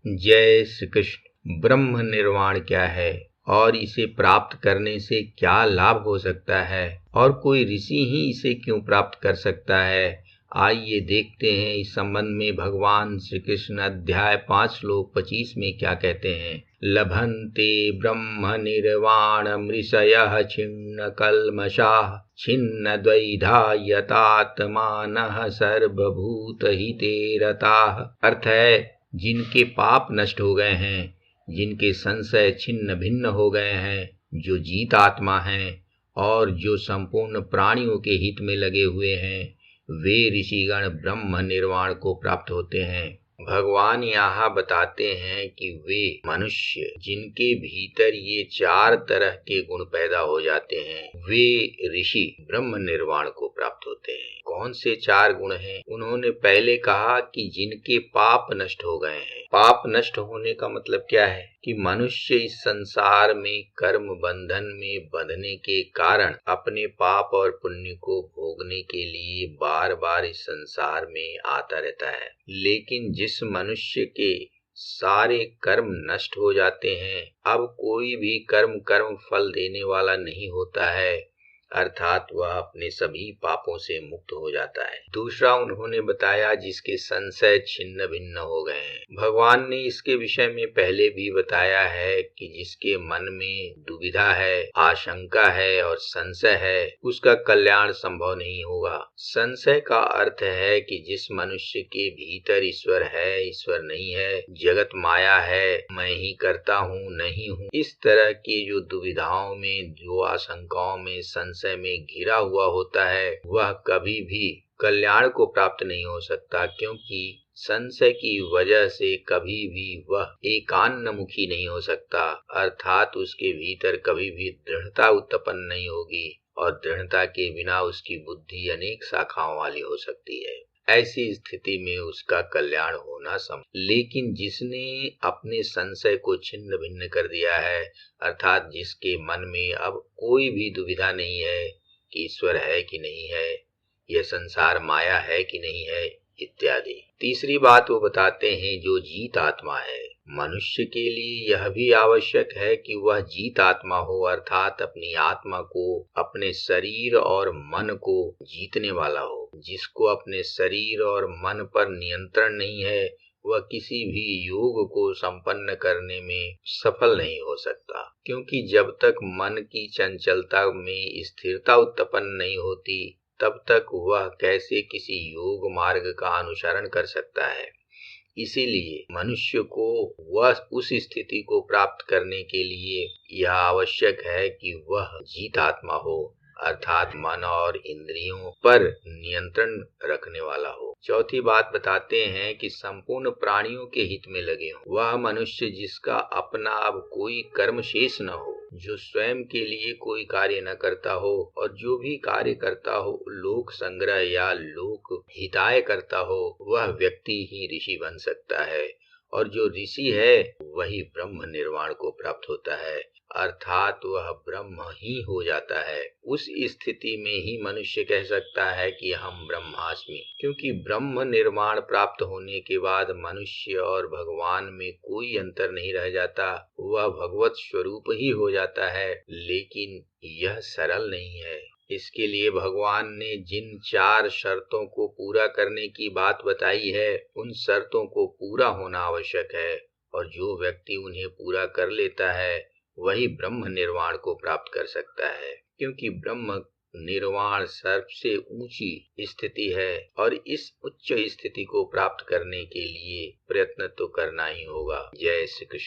जय श्री कृष्ण। ब्रह्म निर्वाण क्या है और इसे प्राप्त करने से क्या लाभ हो सकता है और कोई ऋषि ही इसे क्यों प्राप्त कर सकता है, आइए देखते हैं। इस संबंध में भगवान श्री कृष्ण अध्याय 5 श्लोक 25 में क्या कहते हैं। लभन्ते ब्रह्म निर्वाणम ऋषयः छिन्न कल्मषाः छिन्न द्वैधा यतात्मानः सर्वभूत हिते रताः। अर्थ है, जिनके पाप नष्ट हो गए हैं, जिनके संशय छिन्न भिन्न हो गए हैं, जो जीत आत्मा हैं और जो संपूर्ण प्राणियों के हित में लगे हुए हैं, वे ऋषिगण ब्रह्म निर्वाण को प्राप्त होते हैं। भगवान यहाँ बताते हैं कि वे मनुष्य जिनके भीतर ये 4 तरह के गुण पैदा हो जाते हैं, वे ऋषि ब्रह्म निर्वाण को प्राप्त होते हैं। कौन से 4 गुण हैं? उन्होंने पहले कहा कि जिनके पाप नष्ट हो गए हैं। पाप नष्ट होने का मतलब क्या है कि मनुष्य इस संसार में कर्म बंधन में बंधने के कारण अपने पाप और पुण्य को भोगने के लिए बार बार इस संसार में आता रहता है। लेकिन जिस मनुष्य के सारे कर्म नष्ट हो जाते हैं, अब कोई भी कर्म फल देने वाला नहीं होता है, अर्थात वह अपने सभी पापों से मुक्त हो जाता है। दूसरा उन्होंने बताया जिसके संशय छिन्न भिन्न हो गए हैं। भगवान ने इसके विषय में पहले भी बताया है कि जिसके मन में दुविधा है, आशंका है और संशय है, उसका कल्याण संभव नहीं होगा। संशय का अर्थ है कि जिस मनुष्य के भीतर ईश्वर है, ईश्वर नहीं है, जगत माया है, मैं ही करता हूँ, नहीं हूँ, इस तरह की जो दुविधाओं में, जो आशंकाओं में, संशय में घिरा हुआ होता है, वह कभी भी कल्याण को प्राप्त नहीं हो सकता, क्योंकि संशय की वजह से कभी भी वह एकान्नमुखी नहीं हो सकता, अर्थात उसके भीतर कभी भी दृढ़ता उत्पन्न नहीं होगी और दृढ़ता के बिना उसकी बुद्धि अनेक शाखाओं वाली हो सकती है। ऐसी स्थिति में उसका कल्याण होना संभव। लेकिन जिसने अपने संशय को छिन्न भिन्न कर दिया है, अर्थात जिसके मन में अब कोई भी दुविधा नहीं है कि ईश्वर है कि नहीं है, यह संसार माया है कि नहीं है, इत्यादि। तीसरी बात वो बताते हैं, जो जीत आत्मा है। मनुष्य के लिए यह भी आवश्यक है कि वह जीत आत्मा हो, अर्थात अपनी आत्मा को, अपने शरीर और मन को जीतने वाला हो। जिसको अपने शरीर और मन पर नियंत्रण नहीं है, वह किसी भी योग को संपन्न करने में सफल नहीं हो सकता, क्योंकि जब तक मन की चंचलता में स्थिरता उत्पन्न नहीं होती, तब तक वह कैसे किसी योग मार्ग का अनुसरण कर सकता है। इसीलिए मनुष्य को वह उस स्थिति को प्राप्त करने के लिए यह आवश्यक है कि वह जीत आत्मा हो, अर्थात मन और इंद्रियों पर नियंत्रण रखने वाला हो। चौथी बात बताते हैं कि संपूर्ण प्राणियों के हित में लगे हो। वह मनुष्य जिसका अपना अब कोई कर्म शेष न हो, जो स्वयं के लिए कोई कार्य न करता हो और जो भी कार्य करता हो लोक संग्रह या लोक हिताय करता हो, वह व्यक्ति ही ऋषि बन सकता है। और जो ऋषि है वही ब्रह्म निर्वाण को प्राप्त होता है, अर्थात वह ब्रह्म ही हो जाता है। उस स्थिति में ही मनुष्य कह सकता है कि हम ब्रह्मास्मि, क्योंकि ब्रह्म निर्वाण प्राप्त होने के बाद मनुष्य और भगवान में कोई अंतर नहीं रह जाता, वह भगवत स्वरूप ही हो जाता है। लेकिन यह सरल नहीं है। इसके लिए भगवान ने जिन 4 शर्तों को पूरा करने की बात बताई है, उन शर्तों को पूरा होना आवश्यक है, और जो व्यक्ति उन्हें पूरा कर लेता है वही ब्रह्म निर्वाण को प्राप्त कर सकता है, क्योंकि ब्रह्म निर्वाण सबसे ऊंची स्थिति है और इस उच्च स्थिति को प्राप्त करने के लिए प्रयत्न तो करना ही होगा। जय श्री कृष्ण।